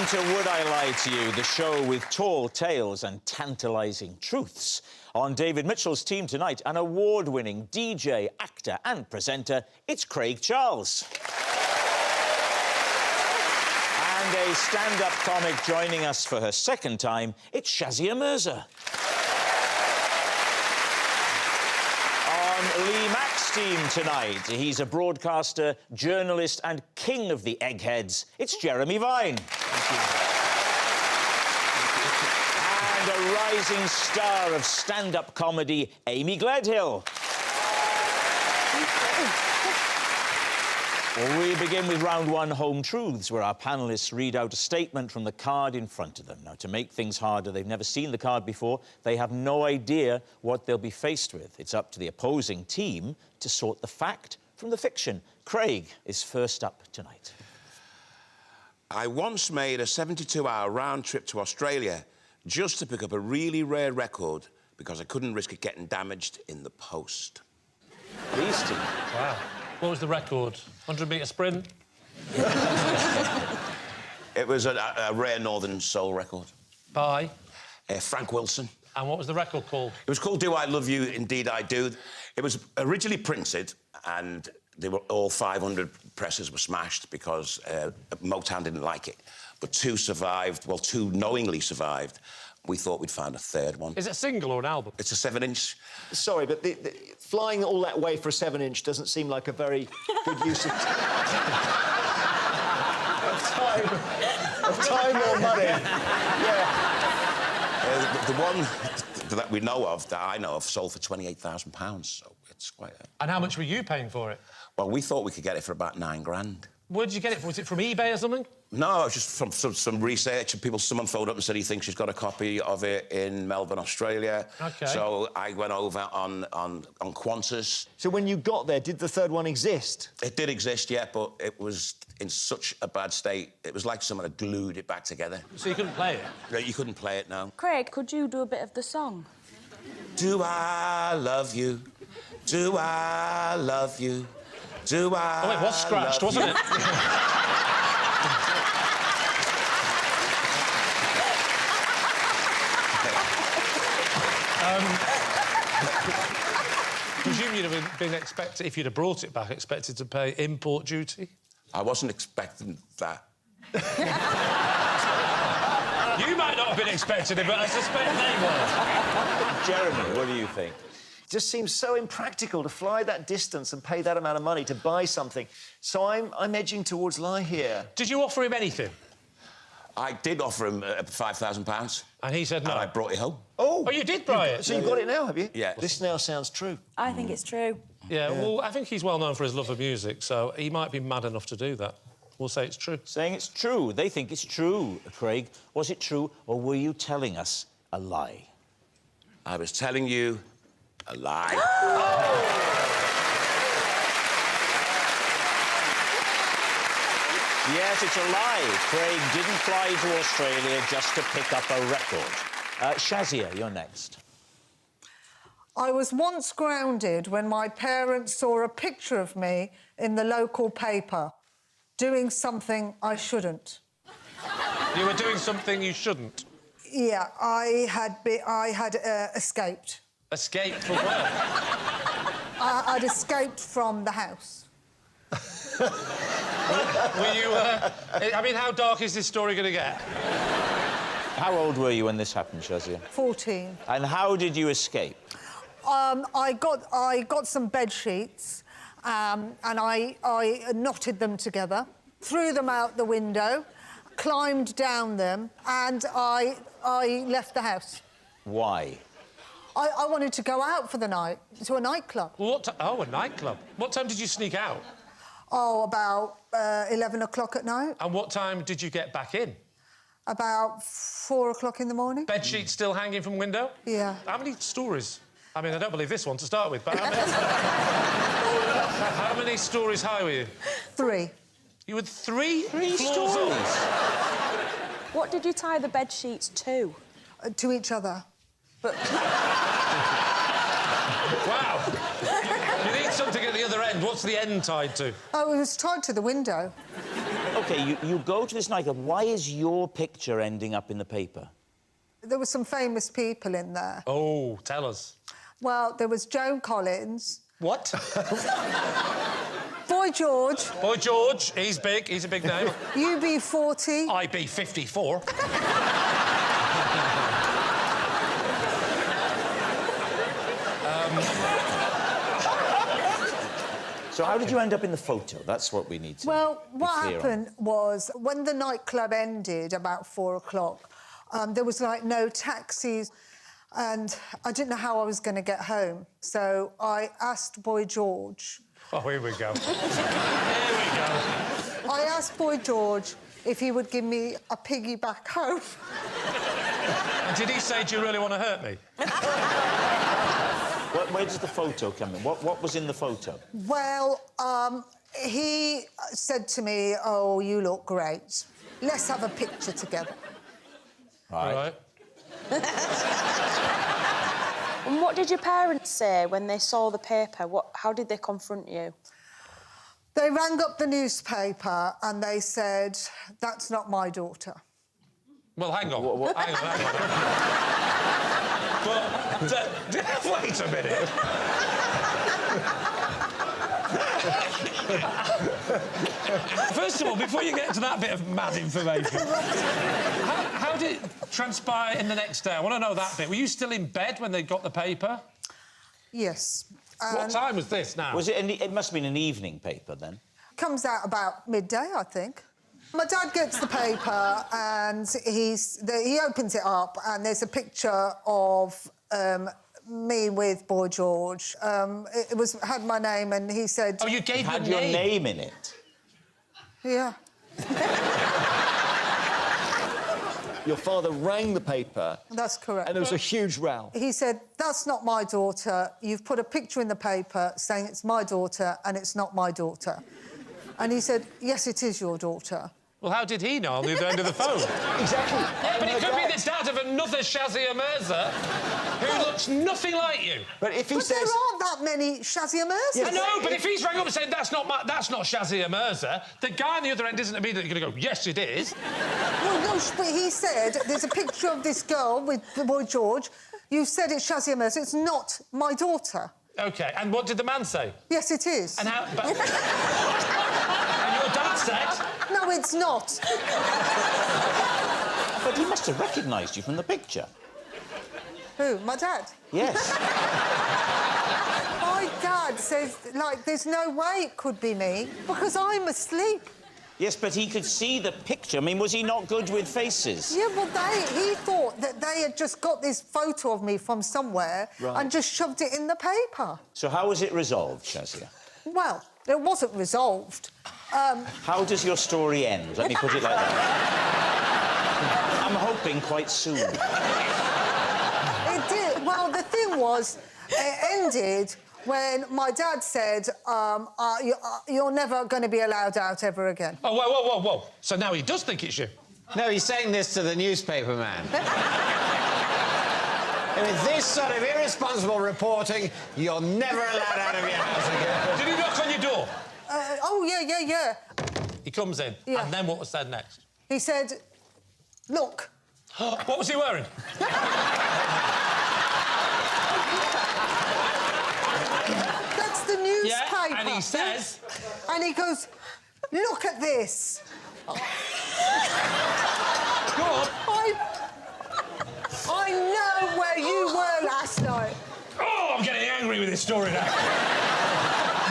Welcome to Would I Lie to You, the show with tall tales and tantalising truths. On David Mitchell's team tonight, an award-winning DJ, actor and presenter, it's Craig Charles. And a stand-up comic joining us for her second time, it's Shazia Mirza. On Lee Mack's team tonight, he's a broadcaster, journalist and king of the eggheads, it's Jeremy Vine. And a rising star of stand-up comedy, Amy Gledhill. Well, we begin with round one, Home Truths, where our panellists read out a statement from the card in front of them. Now, to make things harder, they've never seen the card before. They have no idea what they'll be faced with. It's up to the opposing team to sort the fact from the fiction. Craig is first up tonight. I once made a 72-hour round trip to Australia just to pick up a really rare record because I couldn't risk it getting damaged in the post. Please, team. Wow. What was the record? 100-metre sprint? It was a rare Northern Soul record. By? Frank Wilson. And what was the record called? It was called Do I Love You, Indeed I Do. It was originally printed and they were all 500 presses were smashed because Motown didn't like it. But two survived, well, two knowingly survived. We thought we'd find a third one. Is it a single or an album? It's a 7-inch. Sorry, but flying all that way for a 7-inch doesn't seem like a very good use of time or money. Yeah. The one that we know of, that I know of, sold for £28,000, so it's quite a... And how much were you paying for it? Well, we thought we could get it for about £9,000. Where did you get it from? Was it from eBay or something? No, just from some research. And someone phoned up and said he thinks she's got a copy of it in Melbourne, Australia. OK. So I went over on Qantas. So when you got there, did the third one exist? It did exist, yeah, but it was in such a bad state. It was like someone had glued it back together. So you couldn't play it? You couldn't play it, no. Craig, could you do a bit of the song? Do I love you? Do I love you? Do I... Oh, it was scratched, wasn't it? Presume you'd have been expected, if you'd have brought it back, expected to pay import duty? I wasn't expecting that. You might not have been expecting it, but I suspect they were. Jeremy, what do you think? It just seems so impractical to fly that distance and pay that amount of money to buy something. So I'm edging towards lie here. Did you offer him anything? I did offer him £5,000. And he said no? And I brought it home. Oh! Oh, you did buy it? So you've got it now, have you? Yeah. This now sounds true. I think it's true. Yeah, well, I think he's well known for his love of music, so he might be mad enough to do that. We'll say it's true. Saying it's true. They think it's true. Craig, was it true or were you telling us a lie? I was telling you a lie. Yes, it's a lie. Craig didn't fly to Australia just to pick up a record. Shazia, you're next. I was once grounded when my parents saw a picture of me in the local paper doing something I shouldn't. You were doing something you shouldn't? Yeah, I had escaped. Escaped from where? I'd escaped from the house. Were you, I mean, how dark is this story going to get? How old were you when this happened, Shazia? 14. And how did you escape? I got some bed sheets and I knotted them together, threw them out the window, climbed down them, and I left the house. Why? I wanted to go out for the night, to a nightclub. Well, a nightclub. What time did you sneak out? Oh, about 11 o'clock at night. And what time did you get back in? About 4 o'clock in the morning. Bed sheets still hanging from window? Yeah. How many stories? I mean, I don't believe this one to start with, but how many... how many stories high were you? 3. You were three Three floors stories? up? What did you tie the bed sheets to? To each other. But... Wow. You need something at the other end. What's the end tied to? Oh, it was tied to the window. OK, OK, you go to this nightclub. Why is your picture ending up in the paper? There were some famous people in there. Oh, tell us. Well, there was Joan Collins, What? Boy George, Boy George, he's big, he's a big name. UB40. IB 54. So how did you end up in the photo? That's what we need to Well, be what clear on. happened was when the nightclub ended about 4 o'clock, there was like no taxis, and I didn't know how I was going to get home. So I asked Boy George. Oh, here we go. Here we go. I asked Boy George if he would give me a piggyback home. And did he say, do you really want to hurt me? Where does the photo come in? What was in the photo? Well, he said to me, "Oh, you look great. Let's have a picture together." Right. And what did your parents say when they saw the paper? How did they confront you? They rang up the newspaper and they said, "That's not my daughter." Well, hang on. Hang on. But, wait a minute. First of all, before you get to that bit of mad information, how did it transpire in the next day? I want to know that bit. Were you still in bed when they got the paper? Yes. What time was this now? Was it? It must have been an evening paper then. Comes out about midday, I think. My dad gets the paper and he opens it up and there's a picture of me with Boy George. It had my name and he said... Oh, you gave Had your your name? name in it? Yeah. Your father rang the paper, That's correct. and there was a huge row. He said, "That's not my daughter. You've put a picture in the paper saying it's my daughter and it's not my daughter." And he said, "Yes, it is your daughter." Well, how did he know on the other end of the phone? Exactly. Yeah, but it could be the dad of another Shazia Mirza who looks nothing like you. But if he But says... there aren't that many Shazia Mirzas. I know, but if he's rang up and said that's not Shazia Mirza, the guy on the other end isn't immediately going to go, yes, it is. Well, no, but he said there's a picture of this girl with the Boy George. You said it's Shazia Mirza. It's not my daughter. OK, and what did the man say? Yes, it is. And how... But... and your dad said... No, it's not. But he must have recognised you from the picture. Who? My dad? Yes. My dad says, like, there's no way it could be me because I'm asleep. Yes, but he could see the picture. I mean, was he not good with faces? Yeah, well, he thought that they had just got this photo of me from somewhere and just shoved it in the paper. So how was it resolved, Shazia? Well, it wasn't resolved. How does your story end? Let me put it like that. I'm hoping quite soon. It did. Well, the thing was, it ended when my dad said, you're never going to be allowed out ever again. Oh, whoa. So now he does think it's you? No, he's saying this to the newspaper man. And with this sort of irresponsible reporting, you're never allowed out of your house again. Did he knock on your door? Oh, yeah. He comes in. Yeah. And then what was said next? He said, "Look." What was he wearing? That's the newspaper. Yeah, and he says... And he goes, "Look at this." Go on. I know where you were last night. Oh, I'm getting angry with this story now.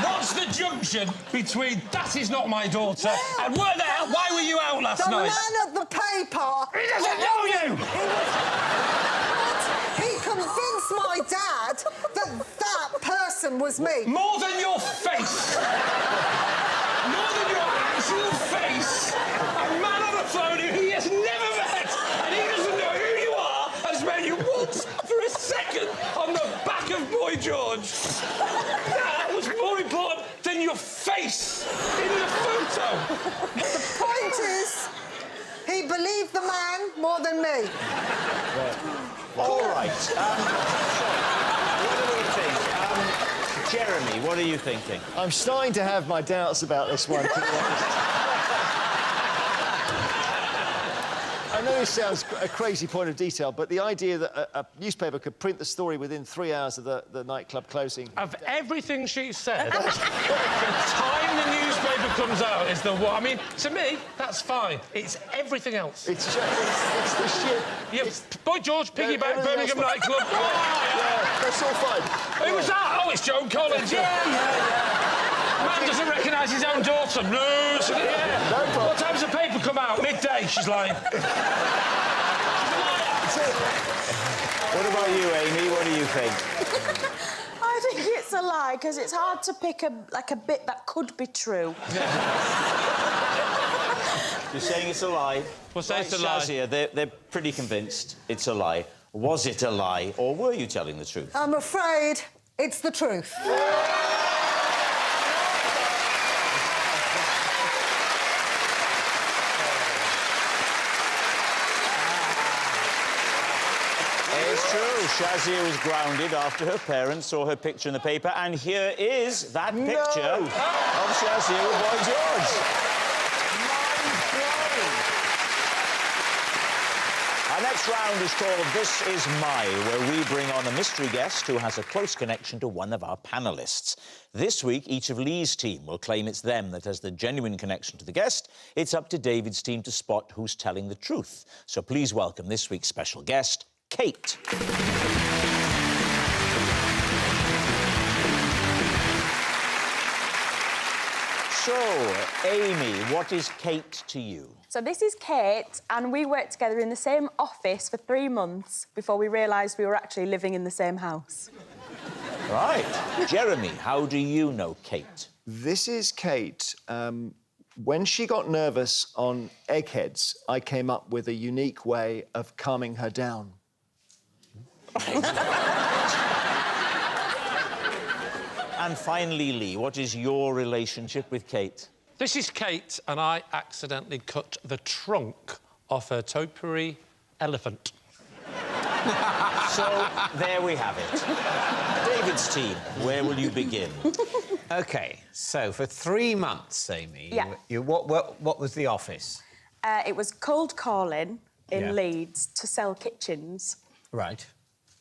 What's the junction between that is not my daughter and where the hell, why were you out last The night? man at the paper... He doesn't know you! He convinced my dad that person was me. More than your face! More than your actual face! A man on the phone who he has never met and he doesn't know who you are has met you once for a second on the back of Boy George. That was more important than your face in the photo. The point is, he believed the man more than me. All right. What do we think? Jeremy, what are you thinking? I'm starting to have my doubts about this one, to be honest. I know this sounds a crazy point of detail, but the idea that a newspaper could print the story within 3 hours of the nightclub closing... Of everything she said, the time the newspaper comes out is the one. I mean, to me, that's fine. It's everything else. It's the shit. Yeah, Boy George, piggyback, Birmingham nightclub. Yeah, that's all fine. Who was that? Oh, it's Joan Collins. Yeah. Man doesn't recognise his own daughter. No, yeah. No problem. What time's the paper come out? Midday, she's lying. What about you, Amy? What do you think? I think it's a lie, because it's hard to pick a bit that could be true. You're saying it's a lie? We'll say it's a lie. Shazia, they're pretty convinced it's a lie. Was it a lie, or were you telling the truth? I'm afraid it's the truth. It's true. Shazia was grounded after her parents saw her picture in the paper, and here is that picture of Shazia with Boy George. Our next round is called This Is My, where we bring on a mystery guest who has a close connection to one of our panellists. This week, each of Lee's team will claim it's them that has the genuine connection to the guest. It's up to David's team to spot who's telling the truth. So please welcome this week's special guest, Kate. So, Amy, what is Kate to you? So this is Kate, and we worked together in the same office for 3 months before we realised we were actually living in the same house. Right. Jeremy, how do you know Kate? This is Kate. When she got nervous on eggheads, I came up with a unique way of calming her down. And finally, Lee, what is your relationship with Kate? This is Kate, and I accidentally cut the trunk off her topiary elephant. So, there we have it. David's team, where will you begin? OK, so for 3 months, Amy... Yeah. What was the office? It was cold calling in Yeah. Leeds to sell kitchens. Right.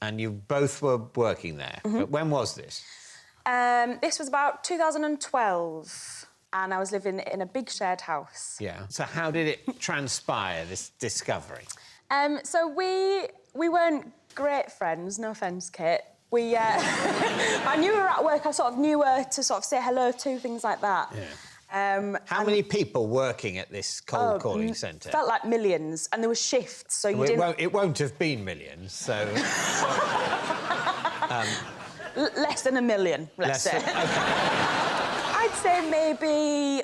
And you both were working there. But when was this? This was about 2012, and I was living in a big shared house. Yeah. So how did it transpire, this discovery? So we weren't great friends, no offence, Kate. We, I knew her at work, I sort of knew her to sort of say hello to, things like that. Yeah. How many people working at this cold calling centre? Felt like millions, and there were shifts, so you didn't... It won't have been millions, so... Less than 1 million, let's say. OK. I'd say maybe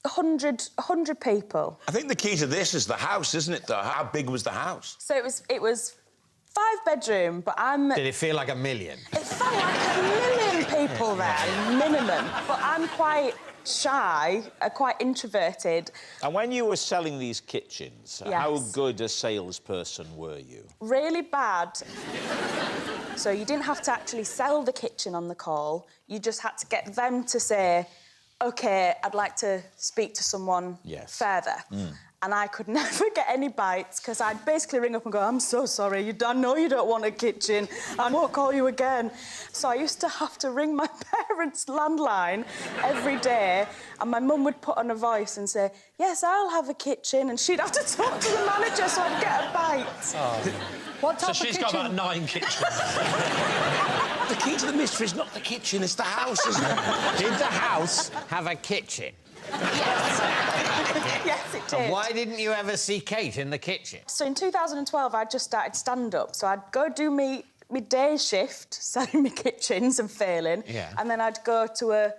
100 people. I think the key to this is the house, isn't it, though? How big was the house? So it was 5-bedroom, but I'm... Did it feel like 1 million? It felt like 1 million people there, minimum. But I'm quite shy, quite introverted. And when you were selling these kitchens, Yes. how good a salesperson were you? Really bad. So you didn't have to actually sell the kitchen on the call. You just had to get them to say, OK, I'd like to speak to someone further. And I could never get any bites, because I'd basically ring up and go, I'm so sorry, I know you don't want a kitchen. I won't call you again. So I used to have to ring my parents' landline every day, and my mum would put on a voice and say, yes, I'll have a kitchen, and she'd have to talk to the manager so I'd get a bite. What type So of she's kitchen? got about 9 kitchens. The key to the mystery is not the kitchen, it's the house, isn't it? Did the house have a kitchen? Yes, it did. And why didn't you ever see Kate in the kitchen? So in 2012, I just started stand-up. So I'd go do me day shift, selling me kitchens and failing. Yeah. And then I'd go to a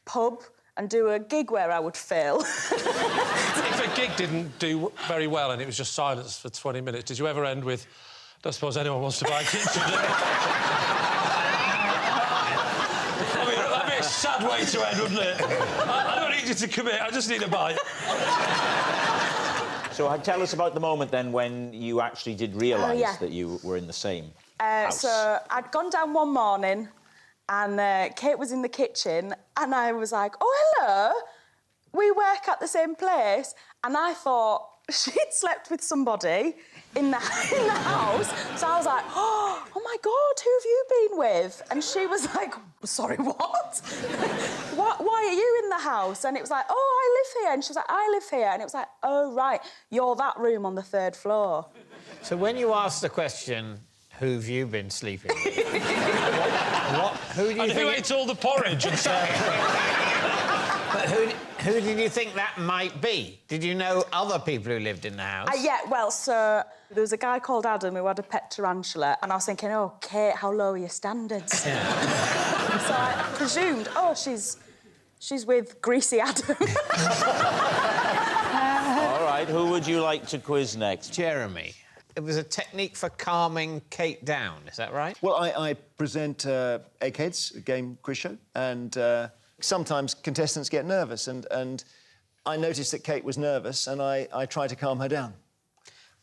pub and do a gig where I would fail. If a gig didn't do very well and it was just silence for 20 minutes, did you ever end with, don't suppose anyone wants to buy a kitchen? I mean, that'd be a sad way to end, wouldn't it? I don't need you to commit, I just need a bite. So tell us about the moment, then, when you actually did realise yeah. that you were in the same house. So I'd gone down one morning and Kate was in the kitchen and I was like, oh, hello, we work at the same place. And I thought she'd slept with somebody in the house. So I was like, oh my God, who have you been with? And she was like, sorry, what? Why are you in the house? And it was like, oh, I live here. And she was like, I live here. And it was like, oh, right, you're that room on the 3rd floor. So when you asked the question, who've you been sleeping with? Who do you And think... who ate all the porridge and stuff? But who did you think that might be? Did you know other people who lived in the house? Yeah, well, so there was a guy called Adam who had a pet tarantula, and I was thinking, oh, Kate, how low are your standards? So I presumed, oh, she's with Greasy Adam. All right, who would you like to quiz next? Jeremy. It was a technique for calming Kate down, is that right? Well, I present Eggheads, a game quiz show, and sometimes contestants get nervous, and I noticed that Kate was nervous, and I tried to calm her down.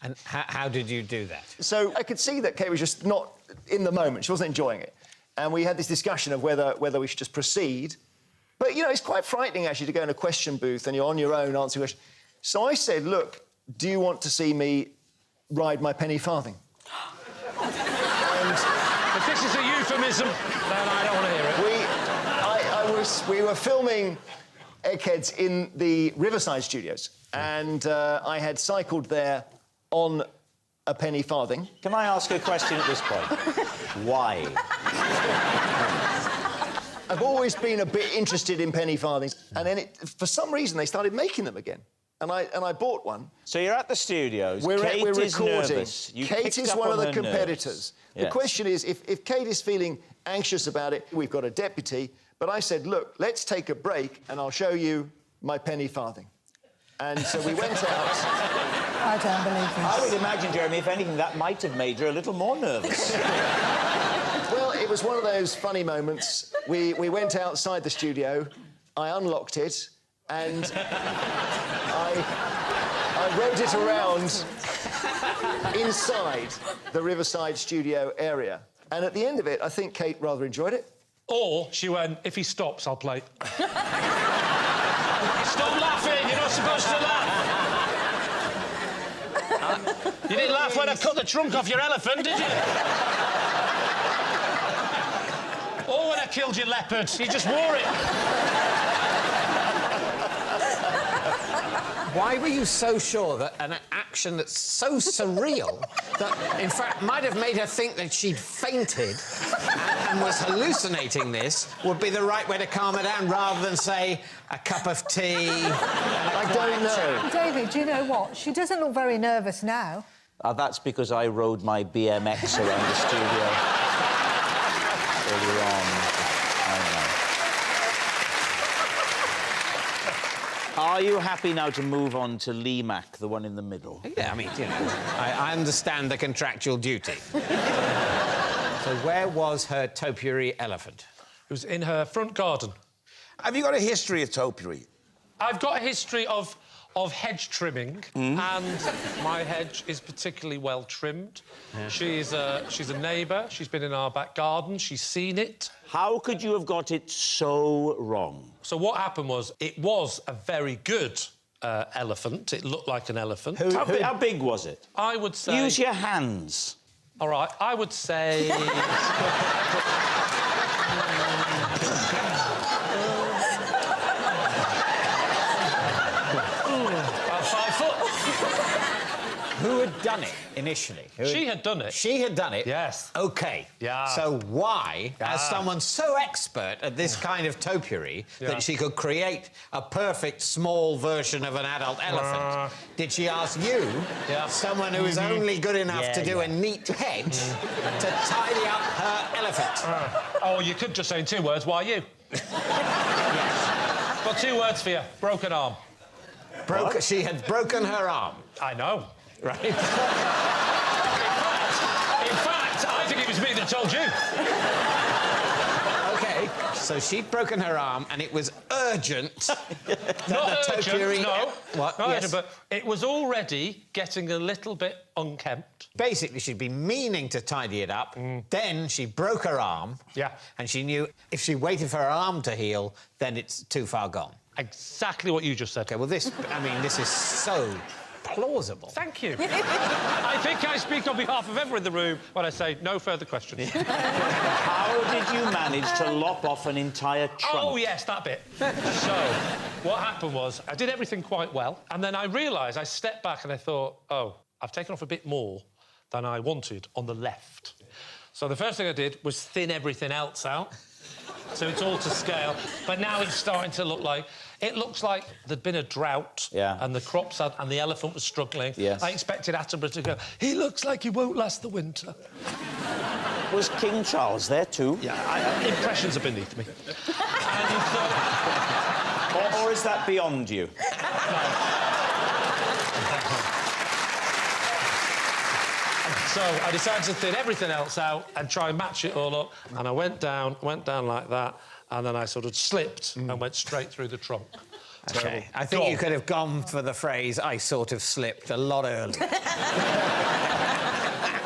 And how did you do that? So I could see that Kate was just not in the moment. She wasn't enjoying it. And we had this discussion of whether we should just proceed. But, you know, it's quite frightening, actually, to go in a question booth and you're on your own answering questions. So I said, look, do you want to see me ride my penny farthing? And If this is a euphemism, then I don't want to hear it. we were filming Eggheads in the Riverside studios, and I had cycled there on a penny farthing. Can I ask a question at this point? Why? I've always been a bit interested in penny farthings, and then for some reason they started making them again. And I bought one. So you're at the studios. We're Kate is recording. nervous. You Kate picked is up one on of the her competitors. nerves. The Yes. question is, if Kate is feeling anxious about it, we've got a deputy. But I said, look, let's take a break and I'll show you my penny farthing. And so we went out. I don't believe this. I would imagine, Jeremy, if anything, that might have made her a little more nervous. Well, it was one of those funny moments. We went outside the studio, I unlocked it, and I rode it around inside the Riverside studio area. And at the end of it, I think Kate rather enjoyed it. Or she went, if he stops, I'll play. Stop laughing, you're not supposed to laugh. You didn't laugh when I cut the trunk off your elephant, did you? Or when I killed your leopard, you just wore it. Why were you so sure that an action that's so surreal that, in fact, might have made her think that she'd fainted and was hallucinating this would be the right way to calm her down rather than, say, a cup of tea? I don't know. David, do you know what? She doesn't look very nervous now. That's because I rode my BMX around the studio earlier on. I know. Are you happy now to move on to Mack, the one in the middle? Yeah, I mean, you know, I understand the contractual duty. So where was her topiary elephant? It was in her front garden. Have you got a history of topiary? I've got a history of hedge trimming, and my hedge is particularly well trimmed. Yeah. She's a neighbour. She's been in our back garden. She's seen it. How could you have got it so wrong? So what happened was, it was a very good elephant. It looked like an elephant. How big was it? I would say... Use your hands. All right, I would say... Who had done it initially? She had done it. She had done it? Yes. OK. Yeah. So why, as someone so expert at this kind of topiary that she could create a perfect small version of an adult elephant, did she ask you, someone who is only good enough to do a neat hedge, to tidy up her elephant? Oh, you could just say in 2 words, why you? Yes. Got 2 words for you. Broken arm. She had broken her arm. I know. Right. In fact, I think it was me that told you. OK, so she'd broken her arm and it was urgent. Not urgent, no. What? Not Yes. urgent, but it was already getting a little bit unkempt. Basically, she'd been meaning to tidy it up. Then she broke her arm. Yeah. And she knew if she waited for her arm to heal, then it's too far gone. Exactly what you just said. OK, well, this is so plausible. Thank you. I think I speak on behalf of everyone in the room when I say no further questions. How did you manage to lop off an entire trunk? Oh, yes, that bit. So, what happened was, I did everything quite well, and then I realised, I stepped back and I thought, oh, I've taken off a bit more than I wanted on the left. So the first thing I did was thin everything else out, so it's all to scale. But now it's starting to look like... It looks like there'd been a drought, and the crops had... and the elephant was struggling. Yes. I expected Attenborough to go, he looks like he won't last the winter. Was King Charles there too? Yeah, impressions are beneath me. Or is that beyond you? So I decided to thin everything else out and try and match it all up, and I went down like that, and then I sort of slipped and went straight through the trunk. OK, I think you could have gone for the phrase, I sort of slipped, a lot earlier.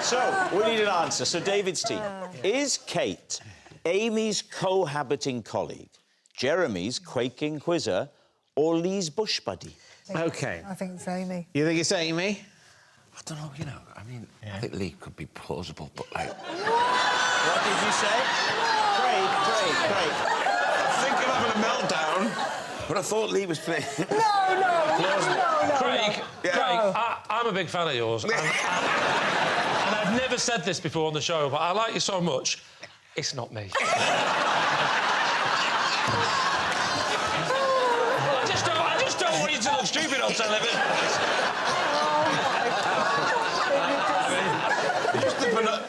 So, we need an answer. So, David's team. Is Kate Amy's cohabiting colleague, Jeremy's quaking quizzer, or Lee's bush buddy? OK. I think it's Amy. You think it's Amy? I don't know, you know, I mean, I think Lee could be plausible, but, like... What did you say? Craig. I think I'm having a meltdown, but I thought Lee was playing... No. Craig, I'm a big fan of yours. And I've never said this before on the show, but I like you so much, it's not me. I just don't want you to look stupid on television. Just the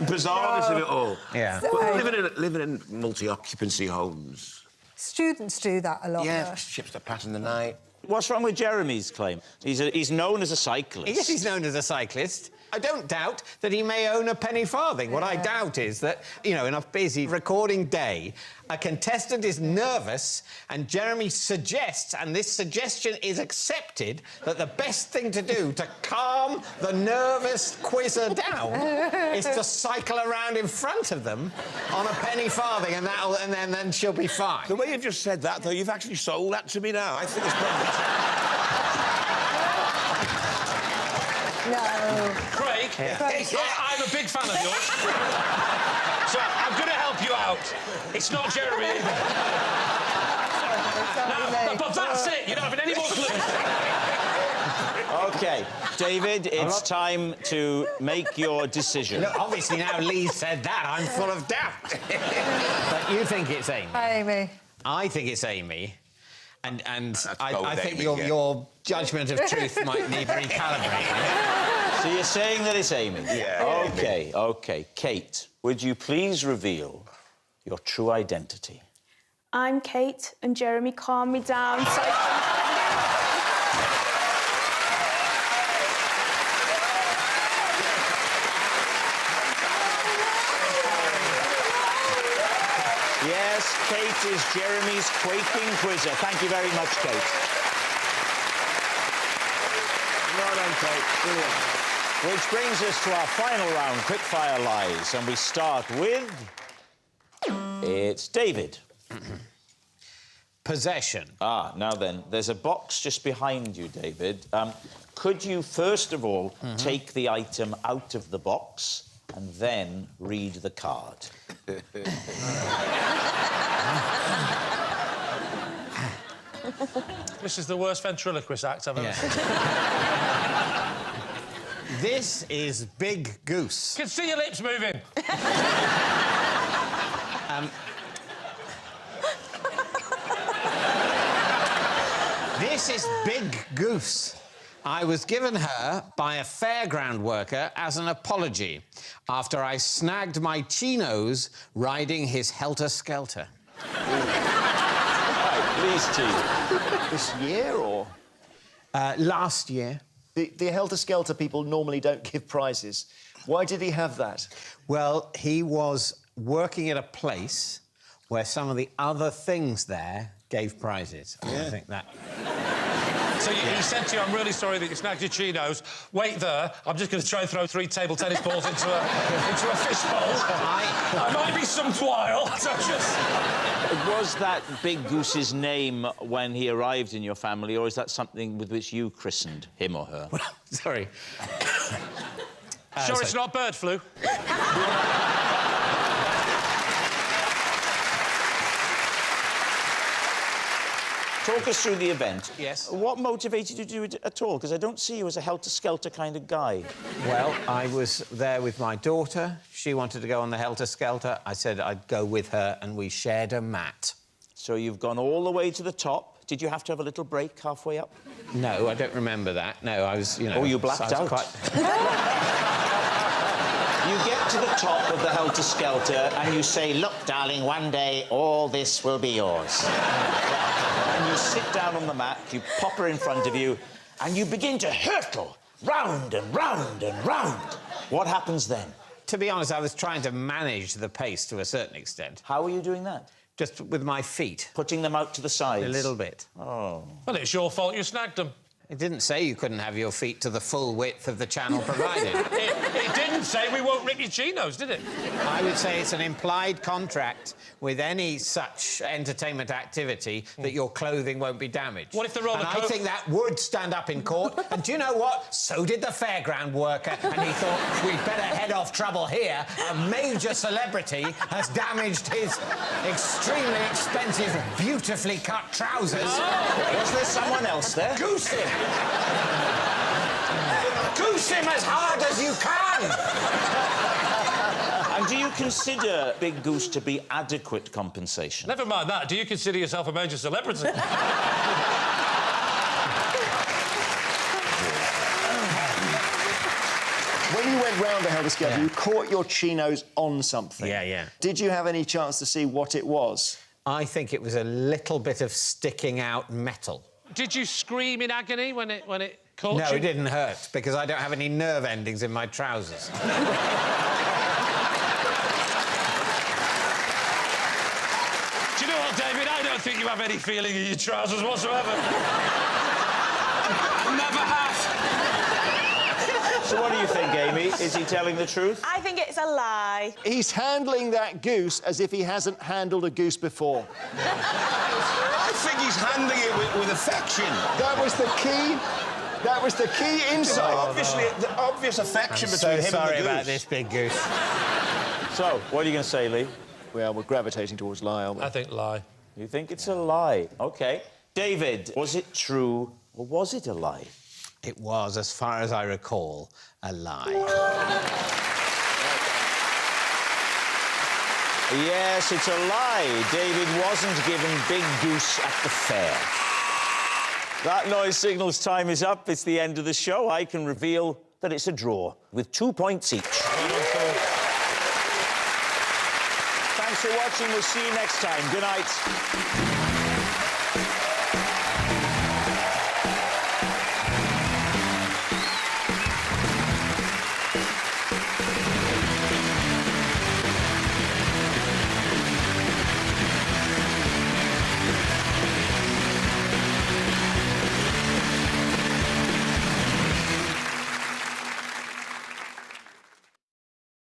bizarreness of it all. Yeah. But living in multi-occupancy homes. Students do that a lot. Yeah, ships that pass in the night. What's wrong with Jeremy's claim? He's known as a cyclist. Yes, he's known as a cyclist. I don't doubt that he may own a penny farthing. What I doubt is that, you know, in a busy recording day, a contestant is nervous and Jeremy suggests, and this suggestion is accepted, that the best thing to do to calm the nervous quizzer down is to cycle around in front of them on a penny farthing, and then she'll be fine. The way you've just said that, though, you've actually sold that to me now. I think it's probably... No. Craig, I'm a big fan of yours. So I'm going to help you out. It's not Jeremy either. But that's it. You're not having any more clues. OK, David, it's time to make your decision. Look, obviously, now Lee said that, I'm full of doubt. But you think it's Amy? Amy. I think it's Amy. And I think Amy, your judgment of truth might need recalibrating. So you're saying that it's Amy? Yeah. OK. Kate, would you please reveal your true identity? I'm Kate, and Jeremy calmed me down. Yes, Kate is Jeremy's quaking quizzer. Thank you very much, Kate. Well done, Kate. Brilliant. Which brings us to our final round, quickfire lies, and we start with... It's David. Possession. Now then, there's a box just behind you, David. Could you, first of all, take the item out of the box and then read the card? This is the worst ventriloquist act I've ever seen. This is Big Goose. I can see your lips moving. This is Big Goose. I was given her by a fairground worker as an apology after I snagged my chinos riding his helter-skelter. Right, please, team. This year, or...? Last year. The helter-skelter people normally don't give prizes. Why did he have that? Well, he was working at a place where some of the other things there gave prizes. I think that... So he said to you, I'm really sorry that you snagged your chinos. Wait there. I'm just going to try and throw 3 table tennis balls into a fish bowl. I might be some while, so just... Was that Big Goose's name when he arrived in your family, or is that something with which you christened him or her? Sorry. Sure it's not bird flu? Talk us through the event. Yes. What motivated you to do it at all? Because I don't see you as a helter-skelter kind of guy. Well, I was there with my daughter. She wanted to go on the helter-skelter. I said I'd go with her, and we shared a mat. So you've gone all the way to the top. Did you have to have a little break halfway up? No, I don't remember that. No, I was, you know... Oh, you blacked out. You get to the top of the helter-skelter and you say, look, darling, one day all this will be yours. And you sit down on the mat, you pop her in front of you, and you begin to hurtle round and round and round. What happens then? To be honest, I was trying to manage the pace to a certain extent. How are you doing that? Just with my feet. Putting them out to the sides? A little bit. Oh. Well, it's your fault you snagged them. It didn't say you couldn't have your feet to the full width of the channel provided. It didn't say we won't rip your chinos, did it? I would say it's an implied contract with any such entertainment activity that your clothing won't be damaged. What if the roller And I think that would stand up in court. And do you know what? So did the fairground worker. And he thought, we'd better head off trouble here. A major celebrity has damaged his extremely expensive, beautifully cut trousers. Oh. Was there someone else there? Goose him! Goose him as hard as you can! And do you consider Big Goose to be adequate compensation? Never mind that. Do you consider yourself a major celebrity? When you went round the helter-skelter, you caught your chinos on something. Yeah, yeah. Did you have any chance to see what it was? I think it was a little bit of sticking out metal. Did you scream in agony when it caught you? No, it didn't hurt, because I don't have any nerve endings in my trousers. Do you know what, David? I don't think you have any feeling in your trousers whatsoever. Never have. So what do you think, Amy? Is he telling the truth? I think it's a lie. He's handling that goose as if he hasn't handled a goose before. I think he's handling it with affection. That was the key. That was the key insight. Obviously, the obvious affection between him and the goose. Sorry about this, Big Goose. So, what are you going to say, Lee? Well, we're gravitating towards lie, aren't we? I think lie. You think it's a lie? OK. David, was it true or was it a lie? It was, as far as I recall, a lie. Yes, it's a lie. David wasn't given Big Goose at the fair. That noise signal's time is up. It's the end of the show. I can reveal that it's a draw, with 2 points each. Thanks for watching. We'll see you next time. Good night.